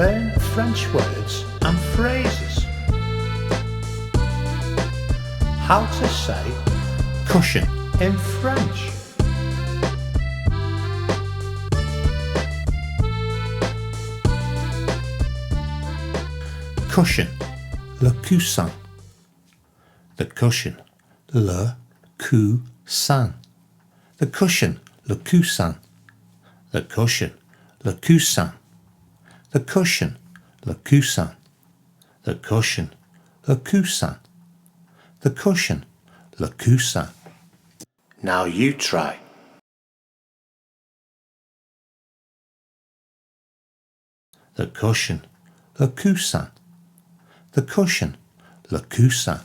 Learn French words and phrases. How to say cushion in French. Cushion, le coussin. The cushion, le coussin. The cushion, le coussin. The cushion, le coussin. The cushion, le coussin. The cushion, le coussin. The cushion, le coussin. Now you try. The cushion, le coussin. The cushion, le coussin.